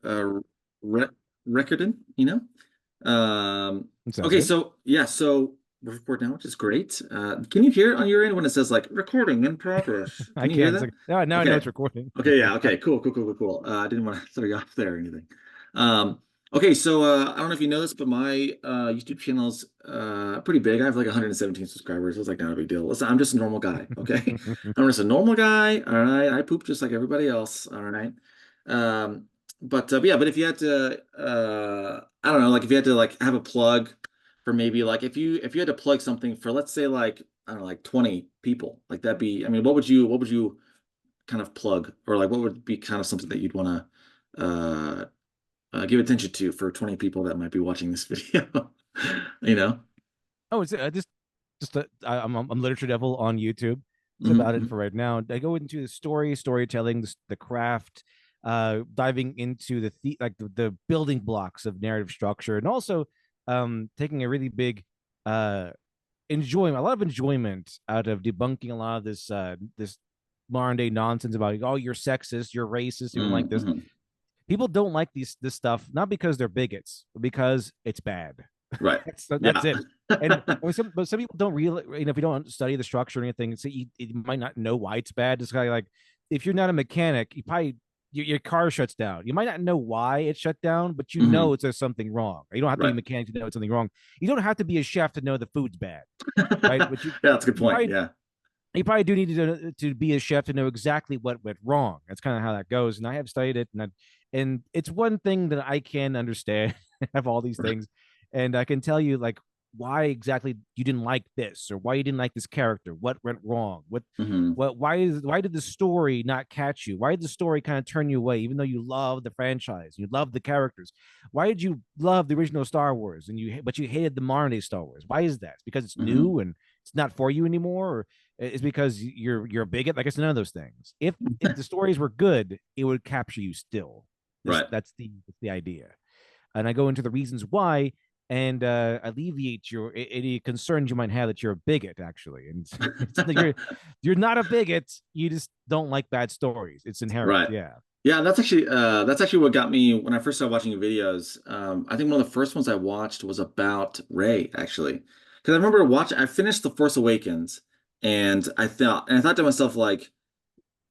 Re Recording, It sounds Okay, good. so yeah, so we're recording now, which is great. Can you hear it on your end when it says like recording in progress? I Can you hear can. It's that? like, now I know Okay. it's recording. Okay, yeah, okay, cool, cool, cool, cool, cool. I didn't want to throw you off there or anything. Um, okay, so I don't know if you know this, but my YouTube channel's pretty big. I have like 117 subscribers. It's like not a big deal. Listen, I'm just a normal guy, okay? I'm just a normal guy, all right? I poop just like everybody else, all right? Um, but yeah, but if you had to I don't know, like if you had to like have a plug for maybe like if you had to plug something for let's say like I don't know, like 20 people, like that'd be I mean, what would you kind of plug or like what would be kind of something that you'd want to give attention to for 20 people that might be watching this video? You know? Oh, it's I'm Literature Devil on YouTube. That's about it Hmm. for right now. I go into the storytelling, the craft, diving into the building blocks of narrative structure, and also taking a really big uh enjoyment, a lot of enjoyment out of debunking a lot of this modern day nonsense about oh you're sexist, you're racist, you don't like this. Hmm. People don't like this stuff not because they're bigots, but because it's bad. Right. That's Yeah. it. And but some people don't really, if you don't study the structure or anything, so you might not know why it's bad. It's kind of like if you're not a mechanic, you probably your car shuts down. You might not know why it shut down, but you know Hmm. it's there's something wrong. You don't have to be a Right. mechanic to know it's something wrong. You don't have to be a chef to know the food's bad, right? Yeah, But that's a good you point. probably Yeah. you probably do need to be a chef to know exactly what went wrong. That's kind of how that goes. And I have studied it, and it's one thing that I can understand. Have all these things, and I can tell you like why exactly you didn't like this or why you didn't like this character. What went wrong? Hmm. Why did the story not catch you? Why did the story kind of turn you away, even though you love the franchise, you love the characters? Why did you love the original Star Wars but you hated the modern day Star Wars? Why is that? It's because it's Hmm. new and it's not for you anymore, or is because you're a bigot. Like it's none of those things. If the stories were good, it would capture you still. This Right. that's the idea. And I go into the reasons why and alleviate any concerns you might have that you're a bigot actually. And it's like you're not a bigot, you just don't like bad stories. It's inherent. Right. Yeah. Yeah, that's actually what got me when I first started watching your videos. I think one of the first ones I watched was about Ray, actually. Because I remember watching I finished The Force Awakens and I thought to myself like,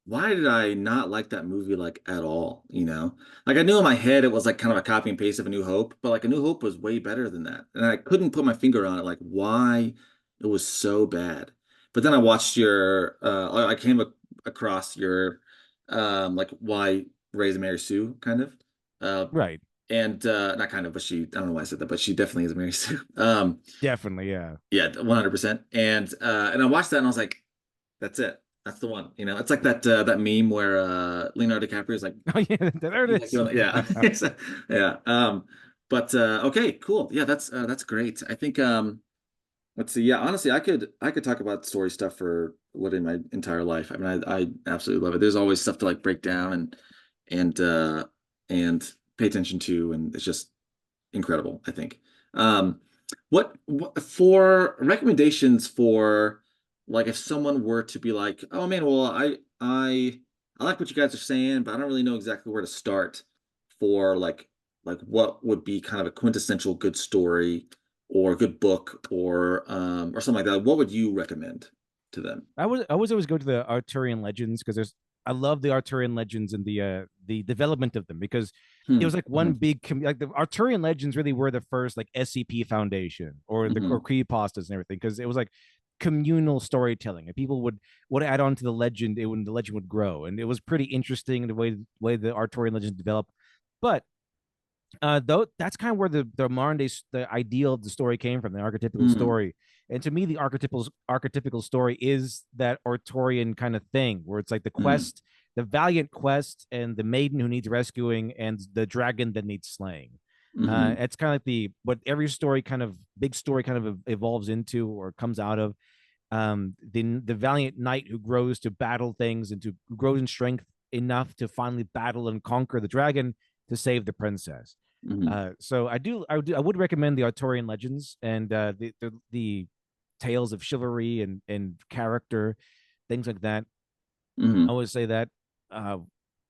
why did I not like that movie like at all, you know? Like I knew in my head it was like kind of a copy and paste of A New Hope, but like A New Hope was way better than that. And I couldn't put my finger on it like why it was so bad. But then I watched your I came across your like why Raise Mary Sue kind of. Uh Right. and not kind of, but she I don't know why I said that, but she definitely is Mary Sue. Definitely. Yeah. Yeah, 100%. And I watched that and I was like, that's it. That's the one. It's like that meme where Leonardo DiCaprio is like Oh yeah, there it he's like is. doing yeah. Yeah. But okay, cool. Yeah, that's great. I think let's see. Yeah, honestly, I could talk about story stuff for literally my entire life. I mean, I absolutely love it. There's always stuff to like break down and and pay attention to, and it's just incredible, I think. What for recommendations for like if someone were to be like, oh man, well, I like what you guys are saying, but I don't really know exactly where to start for like what would be kind of a quintessential good story or a good book or something like that. What would you recommend to them? I was always go to the Arturian legends because there's I love the Arturian legends and the development of them because it Hmm. was like one Hmm. big like the Arturian legends really were the first like SCP Foundation or the or Hmm. creepypastas and everything because it was like communal storytelling and people would add on to the legend when the legend would grow and it was pretty interesting the way the Arturian legends developed. But though that's kind of where the modern day the ideal of the story came from, the archetypical Hmm. story. And to me, the archetypical story is that Arthurian kind of thing, where it's like the Hmm. quest, the valiant quest, and the maiden who needs rescuing, and the dragon that needs slaying. Hmm. It's kind of like the what every story kind of big story kind of evolves into or comes out of. The valiant knight who grows to battle things and to grows in strength enough to finally battle and conquer the dragon to save the princess. Hmm. So I would recommend the Arturian legends and the tales of chivalry and character, things like that. I Hmm. would say that uh,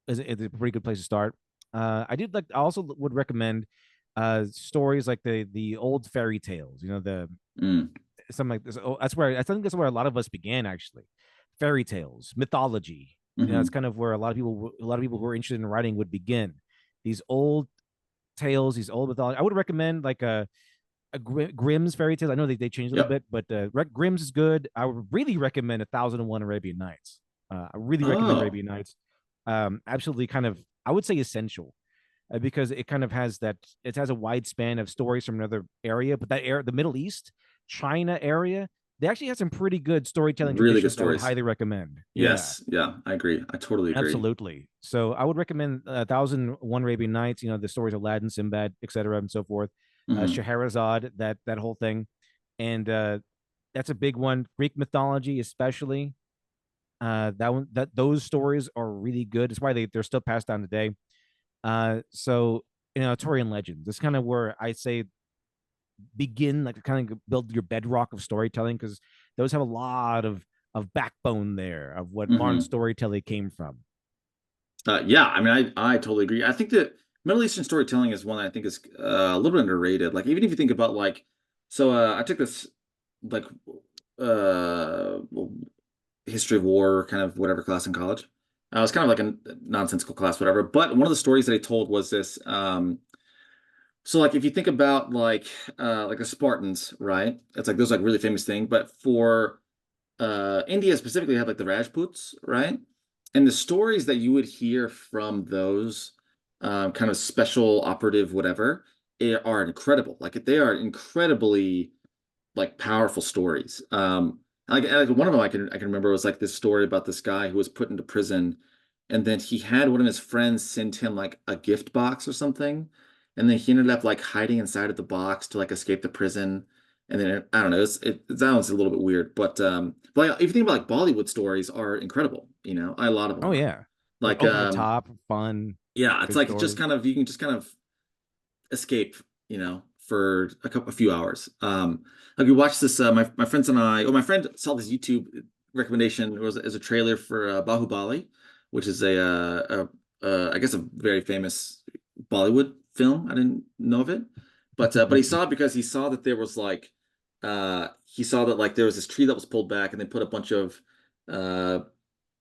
is a pretty good place to start. I also would recommend stories like the old fairy tales. You know, the Mm. something like this. Oh, that's where I think that's where a lot of us began actually. Fairy tales, mythology. You know, it's Hmm. kind of where a lot of people who are interested in writing would begin. These old tales, these old mythology. I would recommend like a Grimm's fairy tales. I know they changed a little Yep. bit, but Grimm's is good. I would really recommend 1001 Arabian Nights. I really recommend Oh, Arabian Nights. Absolutely, kind of, I would say essential because it kind of has that. It has a wide span of stories from another area, but that area, the Middle East, China area, they actually have some pretty good storytelling really good traditions. I would stories. highly recommend. Yeah. Yes. Yeah, I agree. I totally agree. Absolutely. So I would recommend 1001 Arabian Nights, you know, the stories of Aladdin, Sinbad, etc., and so forth. Hmm. Scheherazade, that whole thing. And that's a big one. Greek mythology, especially. That one that those stories are really good. It's why they're still passed down today. So you know, Arthurian legends. It's kind of where I say begin, like to kind of build your bedrock of storytelling, because those have a lot of backbone there of what modern Hmm. storytelling came from. Yeah, I mean, I totally agree. I think that Middle Eastern storytelling is one I think is a little bit underrated. Like, even if you think about like, so I took this like well, history of war kind of whatever class in college. It was kind of like a nonsensical class, whatever. But one of the stories that I told was this. So like if you think about like the Spartans, right? It's like those like really famous thing. But for India specifically had like the Rajputs, right? And the stories that you would hear from those kind of special operative whatever are incredible. Like they are incredibly like powerful stories. Like one of them I can remember was like this story about this guy who was put into prison, and then he had one of his friends send him like a gift box or something, and then he ended up like hiding inside of the box to like escape the prison. And then I don't know, it sounds a little bit weird, but like, if you think about like Bollywood stories are incredible, a lot of them Oh are. yeah, like Like over the top, fun, yeah, it's good like just stories. kind of you can just kind of escape, for a few hours. Like we watched this, my friends and I, oh, my friend saw this YouTube recommendation. It was as a trailer for Bahubali, which is I guess a very famous Bollywood film. I didn't know of it, but he saw it because he saw that there was like, he saw that like there was this tree that was pulled back, and they put a bunch of uh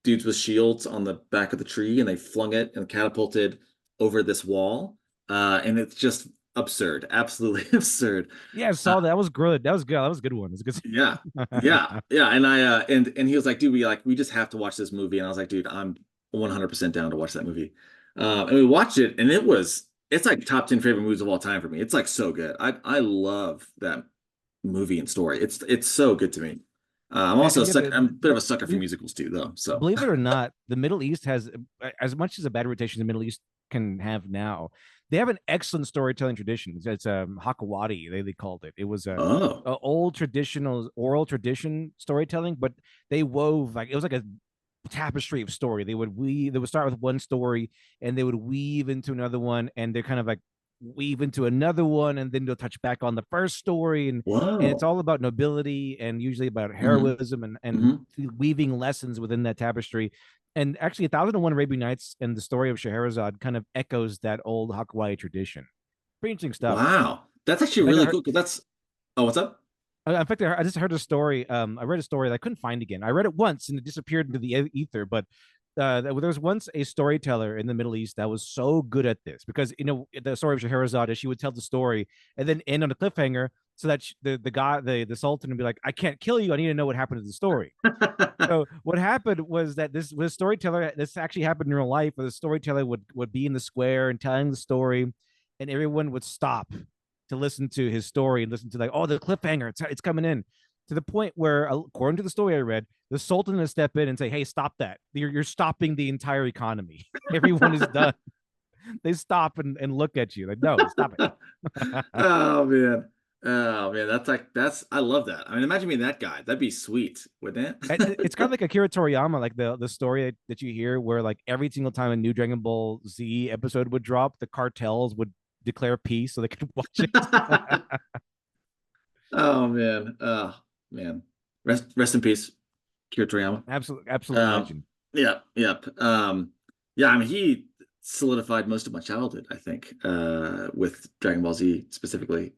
dudes with shields on the back of the tree, and they flung it and catapulted over this wall. And it's just absurd, absolutely absurd. Yeah, I Uh, saw that. That was good. That was good. That was a good one. It was yeah, a yeah, good. yeah. And and he was like, dude, we just have to watch this movie. And I was like, dude, I'm 100% down to watch that movie. And we watched it, and it's like top 10 favorite movies of all time for me. It's like so good. I love that movie and story. It's so good to me. I'm also a And yeah, sucker. I'm a bit of a sucker for believe, musicals too, though. So, believe it or not, the Middle East has as much as a bad reputation the Middle East can have now. They have an excellent storytelling tradition. It's Hakawati, they called it. It was oh, a old traditional oral tradition storytelling, but they wove like it was like a tapestry of story. They would start with one story and they would weave into another one, and they're kind of like weave into another one, and then they'll touch back on the first story, and it's whoa. all about nobility and usually about Hmm. heroism and Hmm. weaving lessons within that tapestry. And actually, 1001 Arabian Nights and the story of Scheherazade kind of echoes that old Hawaii tradition. Pretty interesting stuff. Wow. That's actually In fact, really cool because oh, what's up? I just heard a story. I read a story that I couldn't find again. I read it once and it disappeared into the ether. But there was once a storyteller in the Middle East that was so good at this because the story of Scheherazade is she would tell the story and then end on a cliffhanger so that the guy the sultan would be like, I can't kill you. I need to know what happened to the story. So what happened was that this was storyteller. This actually happened in real life. Where the storyteller would be in the square and telling the story, and everyone would stop to listen to his story and listen to like, oh, the cliffhanger, it's coming in, to the point where, according to the story I read, the Sultan would step in and say, "Hey, stop that! You're stopping the entire economy. Everyone is done." They stop and look at you like, "No, stop it." Oh man. Oh man, that's I love that. I mean, imagine being that guy. That'd be sweet, wouldn't It's kind of it? like Akira Toriyama, like the story that you hear, where like every single time a new Dragon Ball Z episode would drop, the cartels would declare peace so they could watch it. Oh man. Oh man. Rest in peace, Kira Toriyama. Absolute Um, legend. yeah, yeah. Yeah, I mean solidified most of my childhood, I think, with Dragon Ball Z specifically.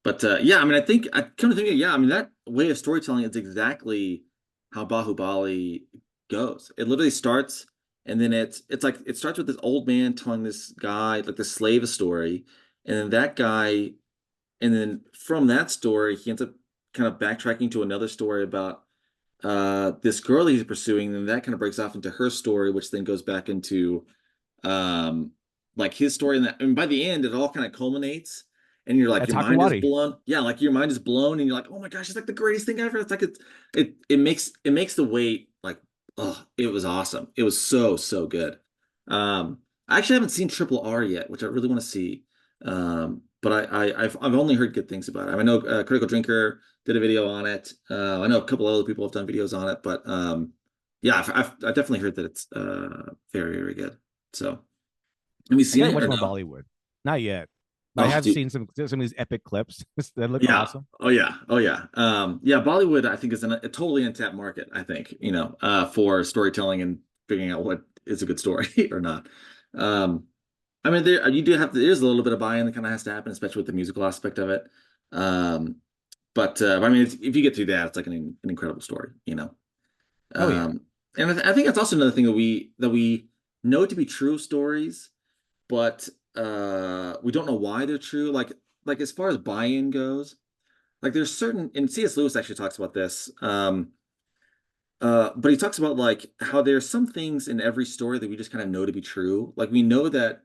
But yeah, I mean, I think I come to think of it, yeah, I mean that way of storytelling is exactly how Bahubali goes. It literally starts, and then it's like it starts with this old man telling this guy, like the slave, a story, and then that guy, and then from that story, he ends up kind of backtracking to another story about this girl that he's pursuing, and that kind of breaks off into her story, which then goes back into um like his story, and that, and by the end it all kind of culminates, and you're like That's your mind is Hakuwari. blown. Yeah, like your mind is blown, and you're like, oh my gosh, it's like the greatest thing ever. It's like it makes the wait like, oh, it was awesome. It was so good. I actually haven't seen Triple R yet, which I really want to see. But I've only heard good things about it. I know Critical Drinker did a video on it. I know a couple other people have done videos on it, but yeah, I've definitely heard that it's very good. So, have you I seen gotta it watch or more no? Bollywood. Not yet, but I Oh, have dude. seen some of these epic clips that look Yeah. awesome. Oh, yeah. Oh, yeah. Yeah. Bollywood, I think, is a totally untapped market. I think, for storytelling and figuring out what is a good story or not. Um, I mean, you do have there's a little bit of buy-in that kind of has to happen, especially with the musical aspect of it. Um, but I mean, if you get through that, it's like an incredible story. Oh yeah, Um, and I think that's also another thing that we know to be true stories, but we don't know why they're true. Like as far as buy-in goes, like there's certain, and C.S. Lewis actually talks about this. But he talks about like how there's some things in every story that we just kind of know to be true. Like we know that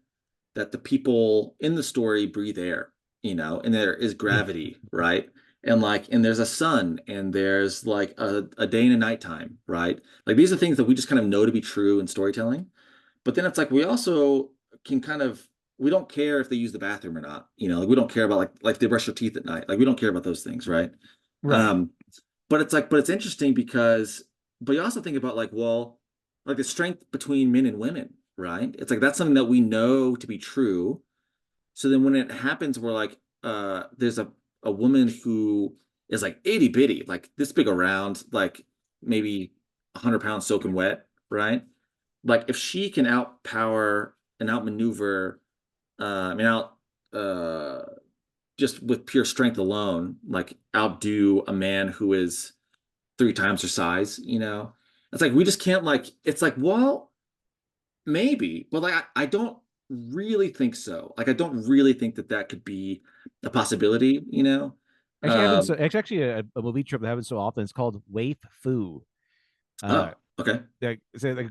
the people in the story breathe air, and there is gravity, right? And there's a sun, and there's like a day and a nighttime, right? Like these are things that we just kind of know to be true in storytelling. But then it's like we also can kind of we don't care if they use the bathroom or not. Like we don't care about like they brush their teeth at night. Like we don't care about those things, right? right. Um, but it's interesting because but you also think about like, well, like the strength between men and women, right? It's like that's something that we know to be true. So then when it happens, we're like, there's a woman who is like itty bitty, like this big around, like maybe 100 pounds soaking wet, right? Like if she can outpower and outmaneuver, I mean out uh just with pure strength alone, like outdo a man who is three times her size. It's like we just can't like it's like, well, maybe, but like I don't really think so. Like I don't really think that that could be a possibility. Actually, having Um, so it's actually a movie trip that happens so often. It's called Waif Fu. Uh, oh, okay. like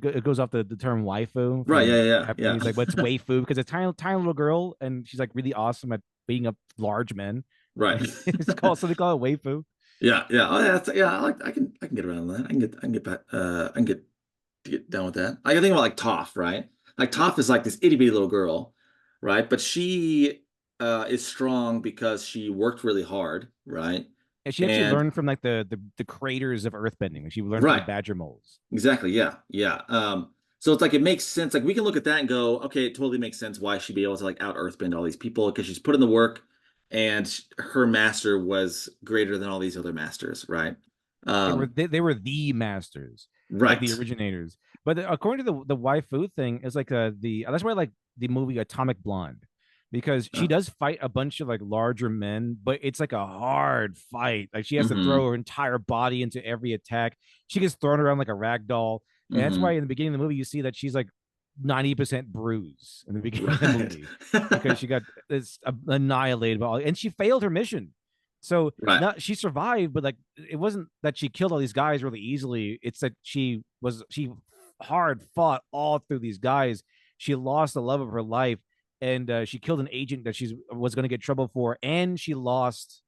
it goes off the term waifu Right, from yeah, Japanese. Like, what's waifu? Because it's a tiny little girl, and she's like really awesome at beating up large men. right. And it's called so they call it waifu. Yeah. Oh, yeah, yeah, I can get around that. I can get back I can get down with that. I can think about like Toph, right? Like Toph is like this itty bitty little girl, right? But she is strong because she worked really hard, right? And she actually And learned from like the creators of earthbending. She learned from the right, badger moles. exactly, yeah. So it's like it makes sense. Like we can look at that and go, okay, it totally makes sense why she'd be able to like out earthbend all these people because she's put in the work and her master was greater than all these other masters, right? They were Um, they were the masters, like the right. originators. But according to the waifu thing, is like the that's why I like the movie Atomic Blonde, because she Uh, does fight a bunch of like larger men, but it's like a hard fight. Like she has to mm-hmm, throw her entire body into every attack. She gets thrown around like a rag doll, and that's why mm-hmm. in the beginning of the movie you see that she's like 90% bruise in the beginning of the Right. movie because she got this annihilated by all, and she failed her mission. So Right. not she survived, but like it wasn't that she killed all these guys really easily. It's that she hard fought all through these guys. She lost the love of her life, and she killed an agent that she was going to get trouble for, and she lost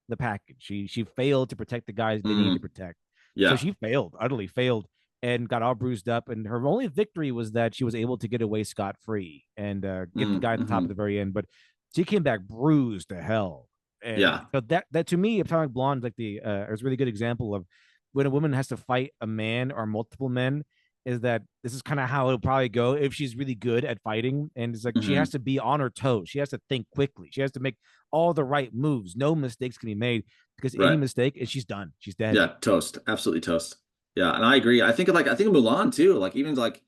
the package. She failed to protect the guys they needed to Mm, protect. So yeah. she failed, utterly failed, and got all bruised up. And her only victory was that she was able to get away scot free and get the guy at the top Mm-hmm. at the very end. But she came back bruised to hell. And Yeah. so that to me, Atomic Blonde, like is a really good example of when a woman has to fight a man or multiple men. Is that this is kind of how it'll probably go if she's really good at fighting, and it's like she has Mm-hmm. to be on her toes. She has to think quickly. She has to make all the right moves. No mistakes can be made because any Right. mistake and she's done. She's dead. Yeah. Toast. Absolutely toast. Yeah. And I agree. I think of Mulan too. Like even like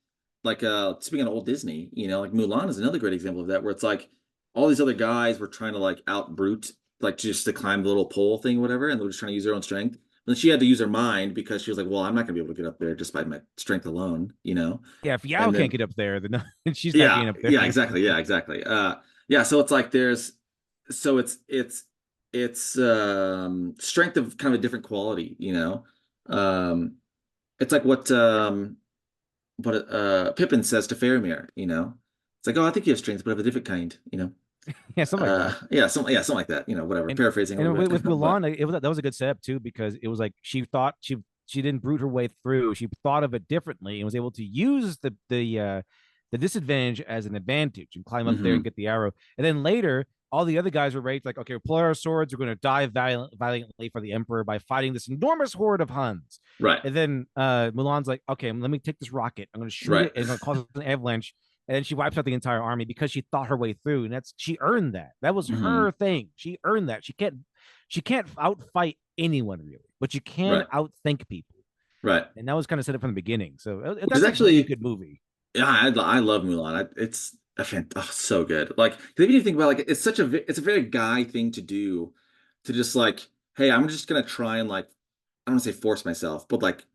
like speaking of old Disney, like Mulan is another great example of that, where it's like all these other guys were trying to like outbrute, like just to climb the little pole thing, whatever, and they were just trying to use their own strength. And then she had to use her mind because she was like, well, I'm not gonna be able to get up there just by my strength alone. Yeah, if Yao And can't then get up there, then she's not getting yeah, up there. yeah, exactly. Yeah, exactly. Yeah, so it's like so it's strength of kind of a different quality. Um it's like what Pippin says to Faramir. It's like, oh, I think you have strength, but of a different kind. Yeah, something like that. Yeah, something like that, whatever. and Paraphrasing a and little with bit. But Mulan, that was a good setup too because it was like she thought she didn't brute her way through. She thought of it differently and was able to use the disadvantage as an advantage and climb up there and hmm get the arrow. And then later, all the other guys were raised like, okay, we'll pull our swords. We're going to die valiantly for the emperor by fighting this enormous horde of Huns. right, And then Mulan's like, okay, let me take this rocket. I'm going to shoot right. it and it's going to cause an avalanche and then she wipes out the entire army because she thought her way through, and that's she earned that. That was hmm her thing. She earned that. She can't outfight anyone really, but she can right, outthink people, right. and that was kind of set up from the beginning. So Which is that's a really actually, good movie. yeah, I love Mulan. It's so good. Like, 'cause even if you think about it, like it's a very guy thing to do, to just like, hey, I'm just gonna try and like, I don't want to say force myself, but like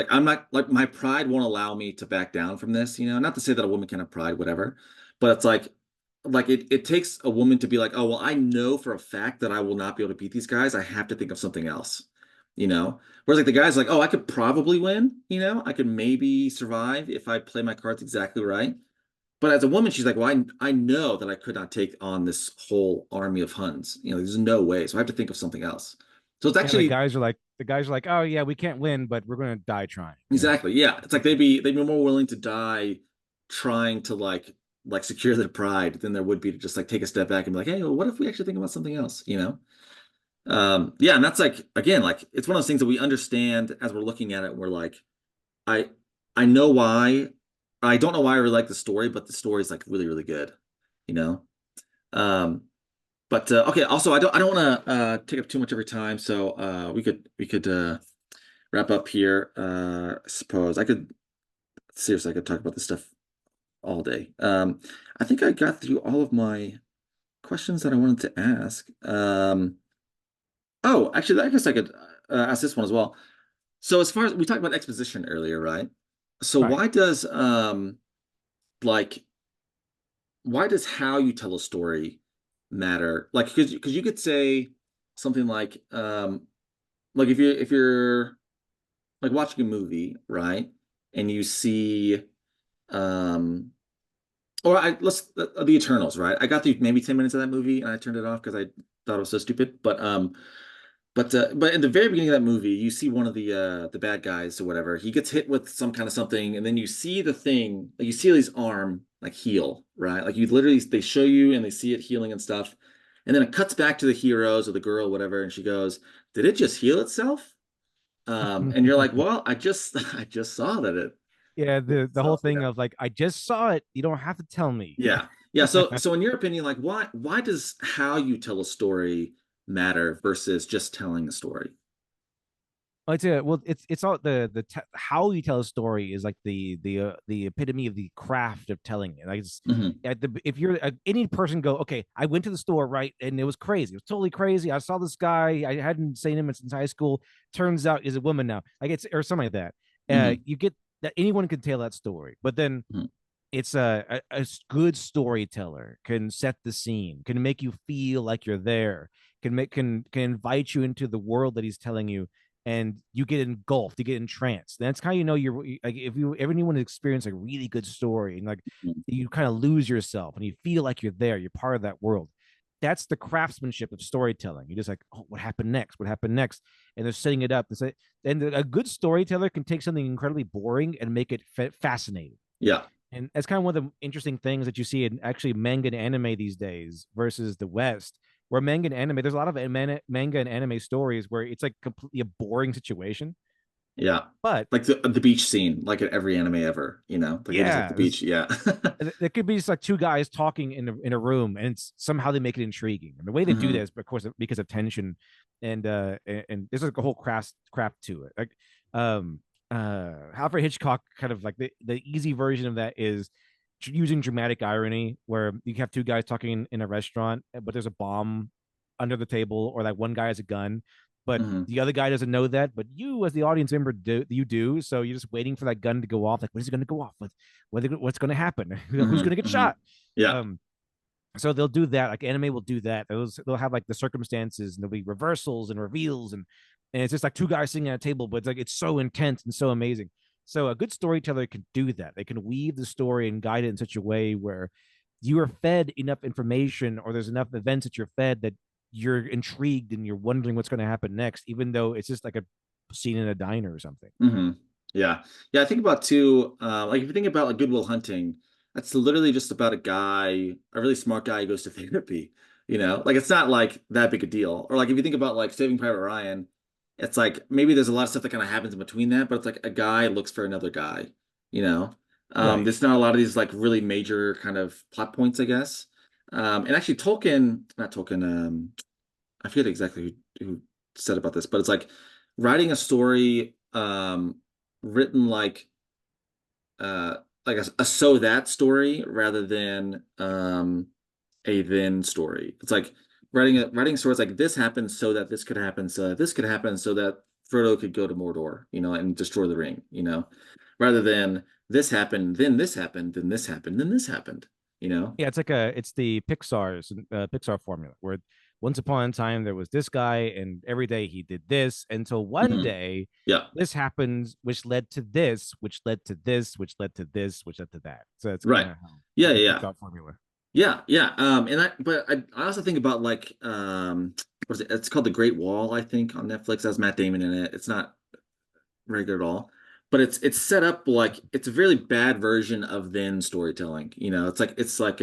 I'm not like my pride won't allow me to back down from this. Not to say that a woman can have pride, whatever, but it's like it takes a woman to be like, oh well, I know for a fact that I will not be able to beat these guys. I have to think of something else, you know. Whereas like the guy's like, oh, I could probably win. I could maybe survive if I play my cards exactly right. But as a woman, she's like, well, I know that I could not take on this whole army of Huns. There's no way. So I have to think of something else. So it's And the actually guys are like, oh yeah, we can't win, but we're gonna die trying. exactly, yeah. It's like they'd be more willing to die trying to like secure their pride than there would be to just like take a step back and be like, hey, well, what if we actually think about something else? Yeah, and that's like again, like it's one of those things that we understand as we're looking at it. We're like, I I know why. I don't know why I really like the story, but the story is like really, really good, you know. Um, but okay. Also, I don't want to take up too much of your time, so we could wrap up here. I suppose I could seriously I could talk about this stuff all day. I think I got through all of my questions that I wanted to ask. Oh, actually, I guess I could ask this one as well. So as far as we talked about exposition earlier, right? So Right. like why does how you tell a story matter? Like because you could say something like if you're like watching a movie, right? And you see um or I let's the Eternals, right? I got through maybe 10 minutes of that movie and I turned it off because I thought it was so stupid. But in the very beginning of that movie, you see one of the bad guys or whatever. He gets hit with some kind of something, and then you see the thing, like you see his arm like heal, right? Like you literally they show you and they see it healing and stuff. And then it cuts back to the heroes or the girl, whatever, and she goes, "Did it just heal itself?" And you're like, "Well, I just I just saw that it Yeah, the whole itself." thing of like, I just saw it. You don't have to tell me. Yeah. Yeah. So in your opinion, like why does how you tell a story matter versus just telling a story? Well, it's all how you tell a story is like the epitome of the craft of telling it. Like it's hmm at the if you're any person go, okay, I went to the store, right, and it was crazy. It was totally crazy. I saw this guy. I hadn't seen him since high school. Turns out is a woman now. Like it's or something like that. hmm You get that anyone can tell that story, but then hmm it's a good storyteller can set the scene, can make you feel like you're there, can invite you into the world that he's telling you, and you get engulfed, you get entranced. That's how you know you're like if you ever anyone experience a really good story and like you kind of lose yourself and you feel like you're there, you're part of that world. That's the craftsmanship of storytelling. You're just like, oh, what happened next? What happened next? And they're setting it up. And a good storyteller can take something incredibly boring and make it fascinating. Yeah. And that's kind of one of the interesting things that you see in actually manga and anime these days versus the West, where manga and anime, there's a lot of manga and anime stories where it's like completely a boring situation. Yeah. But Like the beach scene, like at every anime ever. Like they just like the yeah, beach. Yeah. there could be just like two guys talking in a room, and somehow they make it intriguing. And the way they do that hmm is, of course, because of tension, and there's like a whole craft to it. Like, um, Alfred Hitchcock kind of like the easy version of that is using dramatic irony where you have two guys talking in a restaurant, but there's a bomb under the table, or like one guy has a gun, but Hmm. the other guy doesn't know that, but you as the audience member do, so you're just waiting for that gun to go off, like when is it going to go off, what's going to happen, who's Hmm. going to get Hmm. shot. Yeah. um so they'll do that, like anime will do that, they'll have like the circumstances and there'll be reversals and reveals, and it's just like two guys sitting at a table, but it's like it's so intense and so amazing. So a good storyteller can do that. They can weave the story and guide it in such a way where you are fed enough information, or there's enough events that you're fed that you're intrigued and you're wondering what's going to happen next, even though it's just like a scene in a diner or something. Hmm. Yeah. Yeah. I think about too, like if you think about like Good Will Hunting, that's literally just about a guy, a really smart guy who goes to therapy, like it's not like that big a deal. Or like if you think about like Saving Private Ryan, it's like maybe there's a lot of stuff that kind of happens in between that, but it's like a guy looks for another guy, you know? Right. There's not a lot of these like really major kind of plot points, I guess. And actually Tolkien, not Tolkien, I forget exactly who said about this, but it's like writing a story written uh like a so that story rather than a then story. It's like writing stories like this happened so that this could happen, so that this could happen, so that Frodo could go to Mordor, and destroy the ring, rather than this happened, then this happened, then this happened, then this happened, you know? Yeah, it's the Pixar formula where once upon a time there was this guy and every day he did this until one Mhm. day Yeah. this happens, which led to this, which led to this, which led to this, which led to that. So that's kind Right. of how Yeah, the yeah, yeah. Pixar formula. Yeah, yeah. But I also think about like what is it? It's called The Great Wall, I think, on Netflix. It has Matt Damon in it. It's not very good at all. But it's set up like it's a really bad version of then storytelling. It's like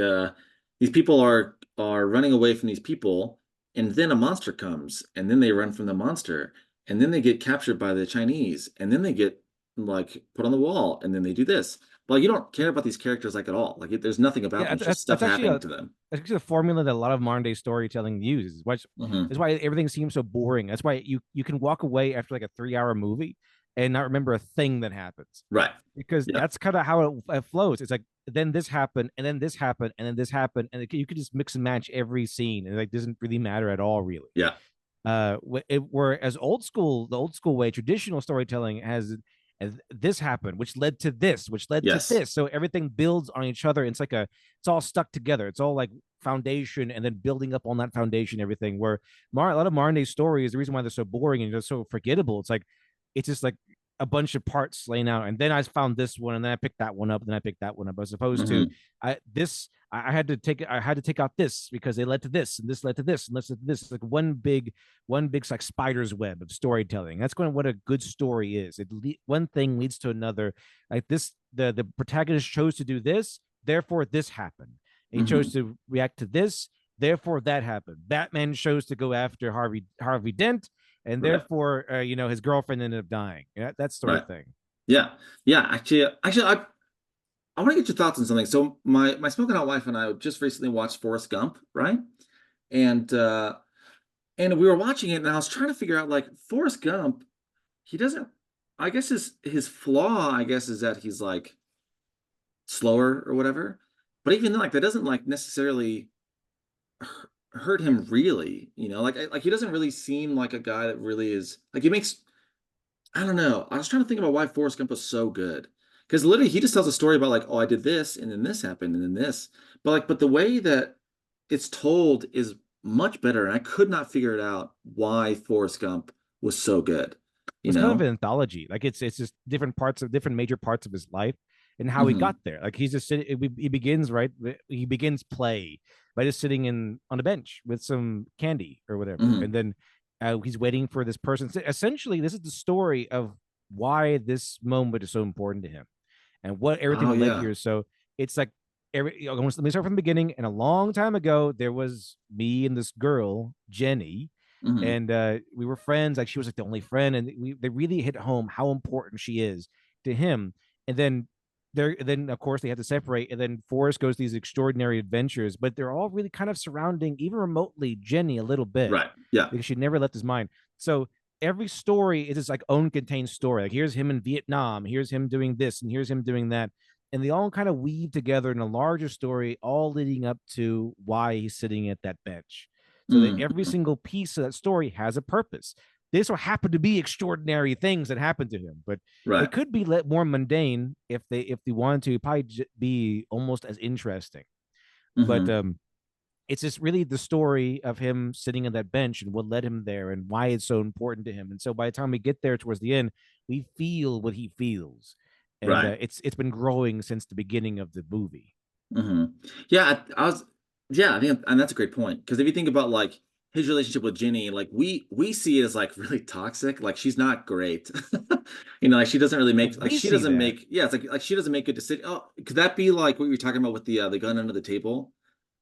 these people are running away from these people, and then a monster comes, and then they run from the monster, and then they get captured by the Chinese, and then they get like put on the wall, and then they do this. Well, you don't care about these characters like at all. Like there's nothing about Yeah, them. It's just stuff that's actually happening a to them. that's actually a formula that a lot of modern day storytelling uses. Hmm. That's why everything seems so boring. That's why you can walk away after like a 3 hour movie and not remember a thing that happens, Right. because Yeah. that's kind of how it flows. It's like then this happened, and then this happened, and then this happened, and you could just mix and match every scene, and it like doesn't really matter at all, really. Yeah. Whereas the old school way, traditional storytelling has this happened, which led to this, which led to Yes. this. So everything builds on each other. It's all stuck together. It's all like foundation, and then building up on that foundation, everything. Where a lot of modern day stories, the reason why they're so boring and they're so forgettable, it's just like a bunch of parts laying out, and then I found this one, and then I picked that one up, and then I picked that one up, as opposed to Hmm. I had to take out this because they led to this, and this led to this, and this led to this. It's like one big like spider's web of storytelling. That's going to what a good story is. One thing leads to another. Like this, the protagonist chose to do this, therefore this happened. And he chose Hmm. to react to this, therefore that happened. Batman chose to go after Harvey Dent, and Right. therefore his girlfriend ended up dying. Yeah, that sort of Right. thing. Yeah. Yeah. Actually, I want to get your thoughts on something. So my smoking hot wife and I just recently watched Forrest Gump, right? And and we were watching it, and I was trying to figure out like Forrest Gump. He doesn't. I guess his flaw, I guess, is that he's like slower or whatever. But even then, like that doesn't like necessarily hurt him really. Like he doesn't really seem like a guy that really is like he makes. I don't know. I was trying to think about why Forrest Gump was so good. Because literally he just tells a story about like, oh, I did this and then this happened and then this. But the way that it's told is much better. And I could not figure it out why Forrest Gump was so good, you It's kind of know? an anthology. Like it's just different major parts of his life and how he got Hmm. there. Like he's just sitting. He begins right. He begins play by just sitting in on a bench with some candy or whatever, Hmm. and then he's waiting for this person. So essentially, this is the story of why this moment is so important to him and what everything Oh that led yeah. here. So it's like let me start from the beginning. And a long time ago, there was me and this girl, Jenny, Hmm. and we were friends. Like she was like the only friend, and they really hit home how important she is to him. And then of course they had to separate, and then Forrest goes these extraordinary adventures, but they're all really kind of surrounding, even remotely, Jenny a little bit Right. Yeah. because she never left his mind. So every story is its like own contained story. Like here's him in Vietnam, here's him doing this, and here's him doing that, and they all kind of weave together in a larger story, all leading up to why he's sitting at that bench. So that every Mm-hmm. single piece of that story has a purpose. This will happen to be extraordinary things that happen to him, but Right. it could be more mundane if they wanted to. Probably be almost as interesting. But Mm-hmm. it's just really the story of him sitting on that bench and what led him there and why it's so important to him. And so by the time we get there towards the end, we feel what he feels, and Right. it's been growing since the beginning of the movie. Hmm. Yeah, I was. Yeah, I think, and that's a great point because if you think about like his relationship with Ginny, like we see it as like really toxic. Like she's not great. Like she doesn't really make like We she see doesn't that make yeah. It's like she doesn't make good decisions. Oh, could that be like what you were talking about with the gun under the table?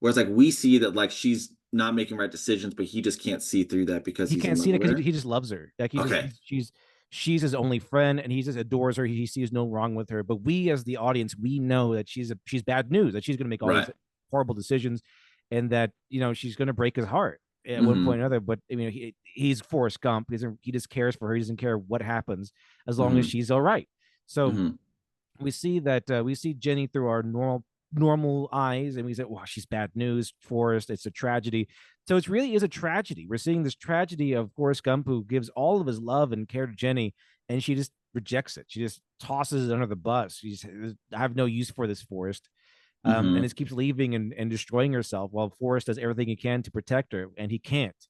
Whereas like we see that like she's not making right decisions, but he just can't see through that because he he's in can't love see it with because her. he just loves her. Like Okay. she's his only friend, and he just adores her. He sees no wrong with her. But we, as the audience, we know that she's bad news. That she's going to make all these Right. horrible decisions, and that she's going to break his heart at one point Hmm. or another. But I mean, he's Forrest Gump. He just cares for her. He doesn't care what happens as long as Hmm. she's all right. So Hmm. we see that we see Jenny through our normal eyes, and we say, "Wow, she's bad news, Forrest. It's a tragedy." So it really is a tragedy. We're seeing this tragedy of Forrest Gump, who gives all of his love and care to Jenny, and she just rejects it. She just tosses it under the bus. She's, "I have no use for this, Forrest." And Hmm. just keeps leaving and destroying herself while Forrest does everything he can to protect her, and he can't.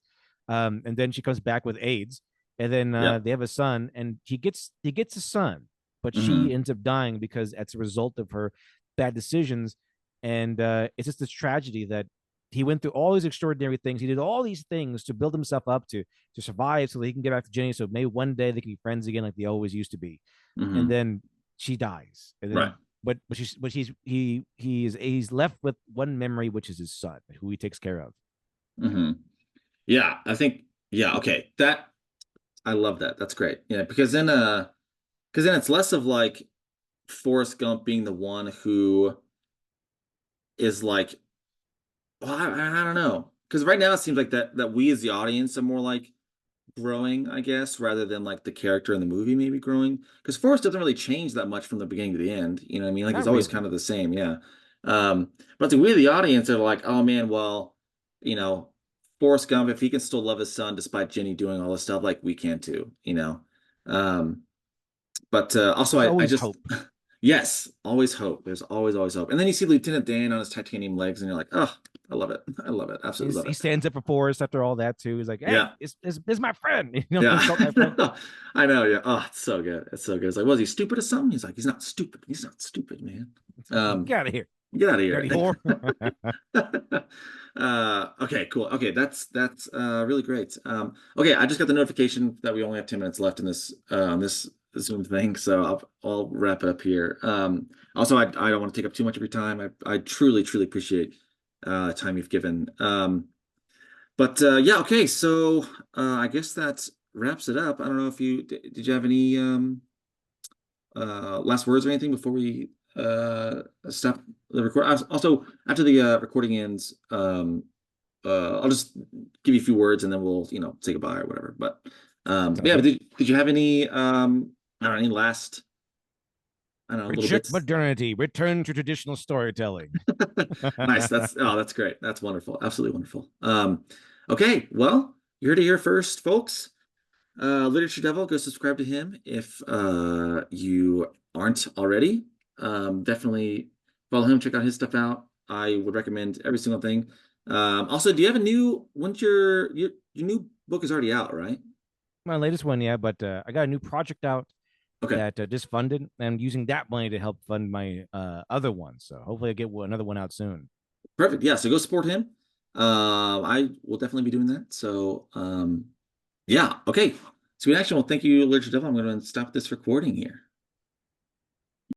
And then she comes back with AIDS, and then Yep. they have a son, and he gets a son, but she Hmm. ends up dying because as a result of her bad decisions. And it's just this tragedy that he went through all these extraordinary things. He did all these things to build himself up to survive, so that he can get back to Jenny. So maybe one day they can be friends again, like they always used to be. And Hmm. then she dies, and Right. then he's left with one memory, which is his son, who he takes care of. Hmm. Yeah, I think yeah, okay. That I love that. That's great. Yeah, because then it's less of like Forrest Gump being the one who is like, well, I don't know. Because right now it seems like that we as the audience are more like growing, I guess, rather than like the character in the movie maybe growing. Because Forrest doesn't really change that much from the beginning to the end. You know what I mean? Like he's Not always really. kind of the same, yeah. But we the audience are like, oh man, well, you know, Forrest Gump, if he can still love his son despite Jenny doing all this stuff, like we can too. Um, but also There's I always just hope. yes, always hope. There's always hope. And then you see Lieutenant Dan on his titanium legs, and you're like, oh, I love it. I love it. Absolutely love He it. stands up for Forrest after all that too. He's like, "Hey, Yeah. it's my friend." Yeah. Insult my friend. I know. Yeah. Oh, it's so good. It's so good. It's like, was he stupid or something? He's like, he's not stupid. He's not stupid, man. Um, Get out of here, get out of here. dirty whore. Okay, cool. Okay, that's really great. Okay, I just got the notification that we only have 10 minutes left in this Zoom thing, so I'll wrap it up here. Also, I don't want to take up too much of your time. I truly appreciate the time you've given. But yeah, okay, so I guess that wraps it up. I don't know if did you have any last words or anything before we stop the record? Also, after the recording ends, I'll just give you a few words and then we'll say goodbye or whatever. But Sounds yeah, but good. did you have any I don't know, any last I don't know little Reject bits? modernity. Return to traditional storytelling. Nice. That's great. That's wonderful. Absolutely wonderful. Okay, well, you heard it here first, folks. Literature Devil, go subscribe to him if you aren't already. Definitely follow him, check out his stuff out. I would recommend every single thing. Also, do you have a once your new book is already out, right? My latest one, yeah, but I got a new project out Okay, that just funded, and I'm using that money to help fund my other one. So hopefully I get another one out soon. perfect. Yeah, so go support him. I will definitely be doing that. So, yeah, okay. Sweet action. Well, thank you, Literature Devil. I'm going to stop this recording here.